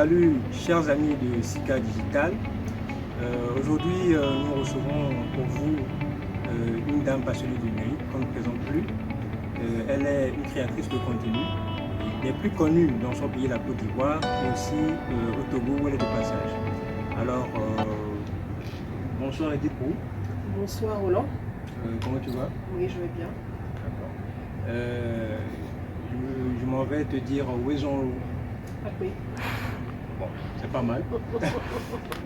Salut chers amis de Sika Digital. Aujourd'hui nous recevons pour vous une dame passionnée du numérique qu'on ne présente plus. Elle est une créatrice de contenu, elle est plus connue dans son pays, la Côte d'Ivoire, mais aussi au Togo où elle est de passage. Alors bonsoir Edith Pou. Bonsoir Roland. Comment tu vas? Oui, je vais bien. D'accord. Je m'en vais te dire où est Jean. Ah oui. Bon, c'est pas mal.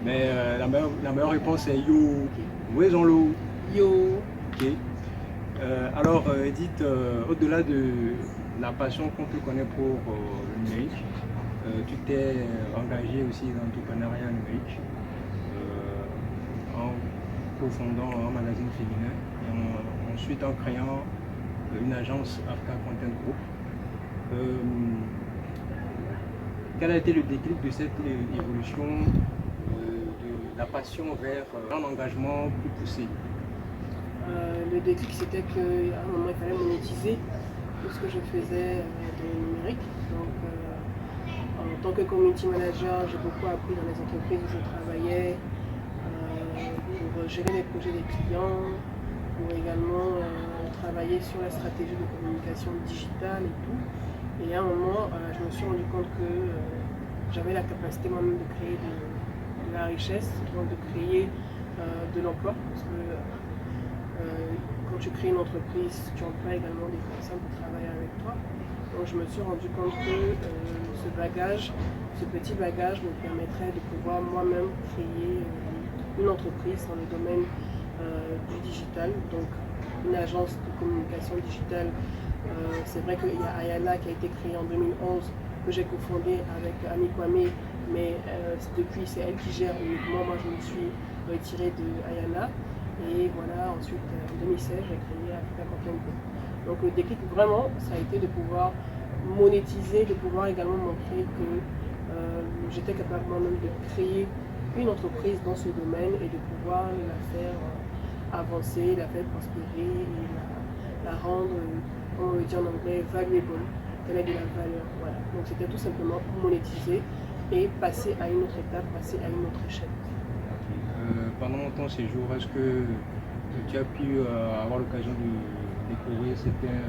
Mais la meilleure réponse est yo. Okay. Où est Jean-Loup? Yo. Ok. Alors, Edith, au-delà de la passion qu'on te connaît pour le numérique, tu t'es engagée aussi dans l'entrepreneuriat numérique en cofondant un magazine féminin et ensuite en créant une agence Afka Content Group. Quel a été le déclic de cette évolution de la passion vers un engagement plus poussé? Le déclic, c'était qu'à un moment, il fallait monétiser tout ce que je faisais de numérique. Donc, en tant que community manager, j'ai beaucoup appris dans les entreprises où je travaillais pour gérer les projets des clients, pour également travailler sur la stratégie de communication digitale et tout. Et à un moment, je me suis rendu compte que j'avais la capacité moi-même de créer de la richesse, donc de créer de l'emploi. Parce que quand tu crées une entreprise, tu emploies également des personnes pour travailler avec toi. Donc je me suis rendu compte que ce bagage, ce petit bagage me permettrait de pouvoir moi-même créer une entreprise dans le domaine du digital. Donc une agence de communication digitale. C'est vrai qu'il y a Ayana qui a été créée en 2011, que j'ai cofondée avec Annie Kwame, mais depuis c'est elle qui gère uniquement. Moi je me suis retirée de Ayana et voilà, ensuite en 2016 j'ai créé Afka Content Group. Donc le déclic vraiment ça a été de pouvoir monétiser, de pouvoir également montrer que j'étais capable moi-même de créer une entreprise dans ce domaine et de pouvoir la faire avancer, la faire prospérer et la rendre, comme on le dit en anglais, valuable, qu'elle ait de la valeur. Voilà. Donc c'était tout simplement pour monétiser et passer à une autre étape, passer à une autre échelle. Pendant ton séjour, est-ce que tu as pu avoir l'occasion de découvrir certains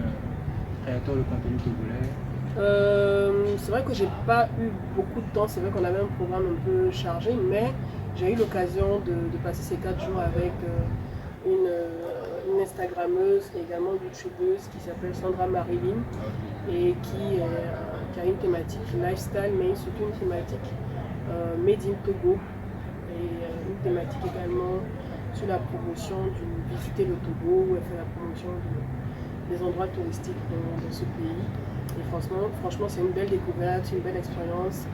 créateurs de contenu togolais? C'est vrai que j'ai pas eu beaucoup de temps, c'est vrai qu'on avait un programme un peu chargé, mais j'ai eu l'occasion de passer ces 4 jours avec une Instagrammeuse et également youtubeuse qui s'appelle Sandra Marilyn et qui a une thématique lifestyle, mais surtout une thématique made in Togo et une thématique également sur la promotion du visiter le Togo, où elle fait la promotion des endroits touristiques dans ce pays. Et franchement c'est une belle découverte, une belle expérience.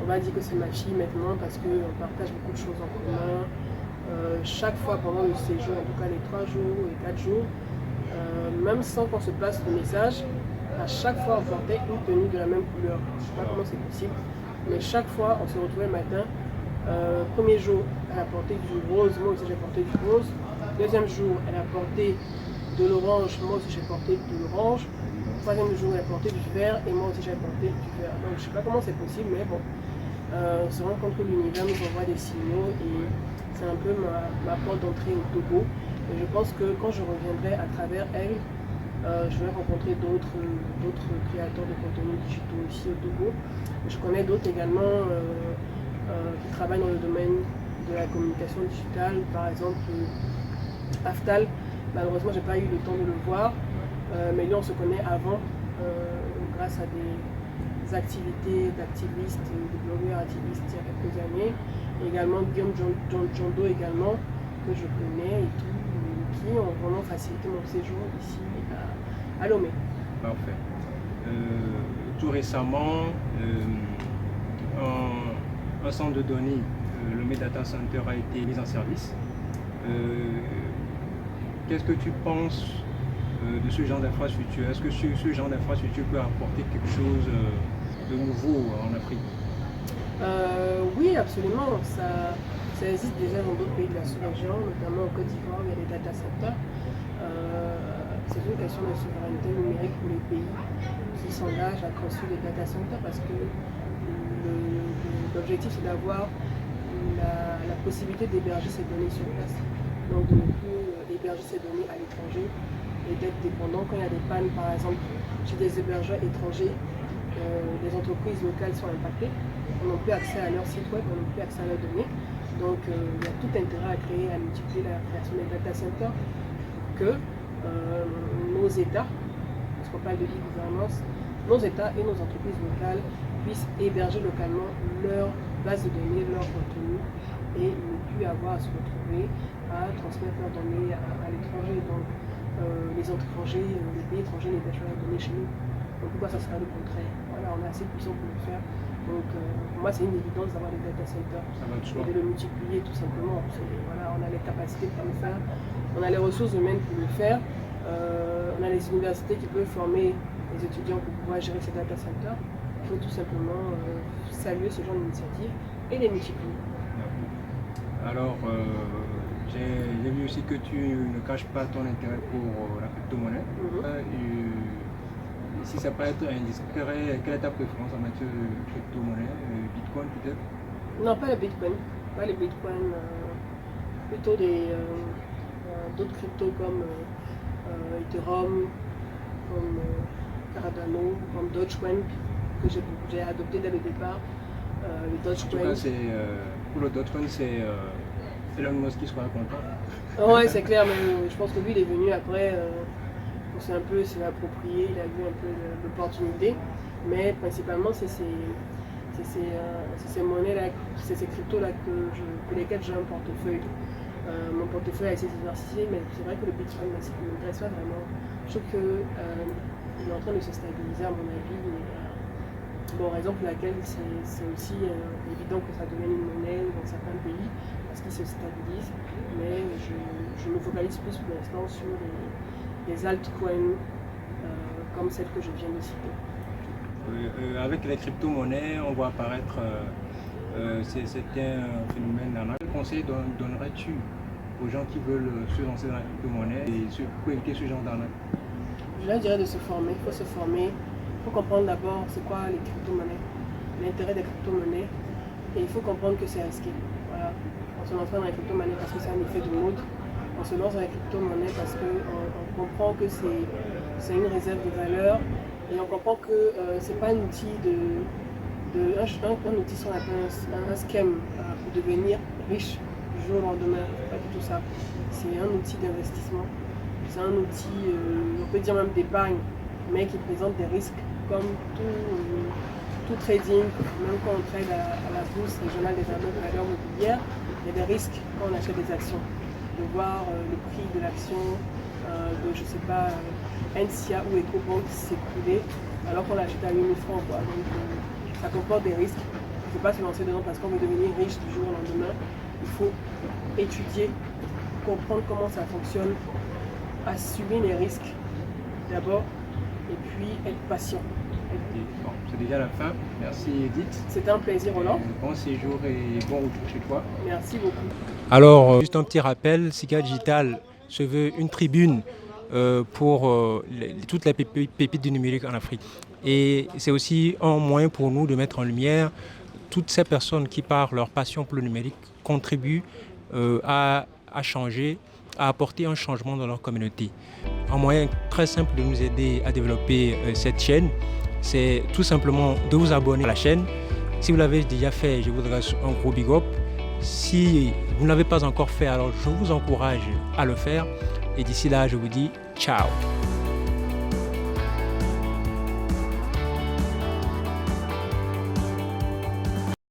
On va dire que c'est ma fille maintenant parce qu'on partage beaucoup de choses en commun. Chaque fois pendant le séjour, en tout cas les 3 jours et 4 jours, même sans qu'on se passe de message, à chaque fois on portait une tenue de la même couleur. Je ne sais pas comment c'est possible, mais chaque fois on se retrouvait le matin. Premier jour, elle a porté du rose, moi aussi j'ai porté du rose. Deuxième jour, elle a porté de l'orange, moi aussi j'ai porté de l'orange. Troisième jour, elle a porté du vert et moi aussi j'ai porté du vert. Donc je ne sais pas comment c'est possible, mais bon, on se rend compte que l'univers nous envoie des signaux et c'est un peu ma porte d'entrée au Togo. Et je pense que quand je reviendrai à travers elle, je vais rencontrer d'autres créateurs de contenu digitaux ici au Togo. Je connais d'autres également qui travaillent dans le domaine de la communication digitale, par exemple Aftal. Malheureusement, j'ai pas eu le temps de le voir, mais lui on se connaît avant grâce à des activités d'activistes, de blogueurs activistes il y a quelques années. Et également Guillaume Jondo également, que je connais et tout, qui ont vraiment facilité mon séjour ici à Lomé. Parfait. Tout récemment, un centre de données, le Lomé Data Center, a été mis en service. Qu'est-ce que tu penses de ce genre d'infrastructure? Est-ce que ce genre d'infrastructure peut apporter quelque chose de nouveau en Afrique? Oui, absolument. Ça existe déjà dans d'autres pays de la sous-région, notamment au Côte d'Ivoire, il y a des data centers. C'est une question de souveraineté numérique pour les pays qui s'engagent à construire des data centers parce que le L'objectif, c'est d'avoir la possibilité d'héberger ces données sur place. Donc de ne plus héberger ces données à l'étranger et d'être dépendant quand il y a des pannes, par exemple, chez des hébergeurs étrangers, les entreprises locales sont impactées, on n'a plus accès à leur site web, on n'a plus accès à leurs données. Donc il y a tout intérêt à créer, à multiplier la création des data centers pour que nos États, parce qu'on parle de e-gouvernance, nos États et nos entreprises locales puissent héberger localement leur base de données, leur contenu et ne plus avoir à se retrouver à transmettre leurs données à l'étranger. Donc les pays étrangers n'hébergent pas leurs données chez nous. Donc pourquoi ça sera le contraire? Voilà, on est assez puissant pour le faire. Donc pour moi c'est une évidence d'avoir des data centers et de le multiplier tout simplement. Voilà, on a les capacités pour le faire, on a les ressources humaines pour le faire, on a les universités qui peuvent former les étudiants pour pouvoir gérer ces data centers. Il faut tout simplement saluer ce genre d'initiative et les multiplier. Alors, j'ai vu aussi que tu ne caches pas ton intérêt pour la crypto-monnaie. Si ça peut être indiscret, quelle est ta préférence en matière de crypto-monnaie? Bitcoin peut-être? Non, pas le Bitcoin. Pas les Bitcoin, plutôt d'autres cryptos comme Ethereum, comme Cardano, comme Dogecoin, que j'ai adopté dès le départ. Le Dogecoin. En tout cas, pour le Dogecoin, c'est Elon Musk qui sera content. Ouais, c'est clair, mais je pense que lui, il est venu après. C'est un peu s'est approprié, il a vu un peu l'opportunité, mais principalement c'est ces monnaies-là, c'est ces cryptos-là pour lesquels j'ai un portefeuille. Mon portefeuille a essayé de diversifier, mais c'est vrai que le Bitcoin ne m'intéresse pas vraiment. Je trouve qu'il est en train de se stabiliser à mon avis. Bon, raison pour laquelle c'est aussi évident que ça devienne une monnaie dans certains pays, parce qu'il se stabilise, mais je me focalise plus pour l'instant sur les altcoins comme celle que je viens de citer. Avec les crypto-monnaies, on voit apparaître certains phénomènes d'arnaque. Quel conseil donnerais-tu aux gens qui veulent se lancer dans la crypto-monnaie et pour éviter ce genre d'arnaque? Je leur dirais de se former, il faut se former, il faut comprendre d'abord c'est quoi les crypto-monnaies, l'intérêt des crypto-monnaies, et il faut comprendre que c'est risqué. Voilà. On se lance dans les crypto-monnaies parce que c'est un effet de mode. On se lance dans les crypto-monnaies parce qu'on comprend que c'est une réserve de valeur et on comprend que c'est pas un outil un outil qu'on appelle un scam pour devenir riche du jour au lendemain. Pas du tout ça. C'est un outil d'investissement. C'est un outil, on peut dire même d'épargne, mais qui présente des risques comme tout trading, même quand on trade à la bourse régionale des valeurs mobilières, il y a des risques quand on achète des actions. De voir le prix de l'action de, je sais pas, NCA ou EcoBank s'écouler alors qu'on l'achète à 8 000 francs. Quoi. Donc ça comporte des risques. Il ne faut pas se lancer dedans parce qu'on veut devenir riche du jour au lendemain. Il faut étudier, comprendre comment ça fonctionne, assumer les risques d'abord et puis être patient. Bon, c'est déjà la fin. Merci Edith. C'était un plaisir, Roland. Bon séjour et bon retour chez toi. Merci beaucoup. Alors, juste un petit rappel, Sika Digital se veut une tribune pour toutes les pépites du numérique en Afrique. Et c'est aussi un moyen pour nous de mettre en lumière toutes ces personnes qui, par leur passion pour le numérique, contribuent à changer, à apporter un changement dans leur communauté. Un moyen très simple de nous aider à développer cette chaîne, c'est tout simplement de vous abonner à la chaîne. Si vous l'avez déjà fait, je vous adresse un gros big up. Si vous ne l'avez pas encore fait, alors je vous encourage à le faire. Et d'ici là, je vous dis ciao.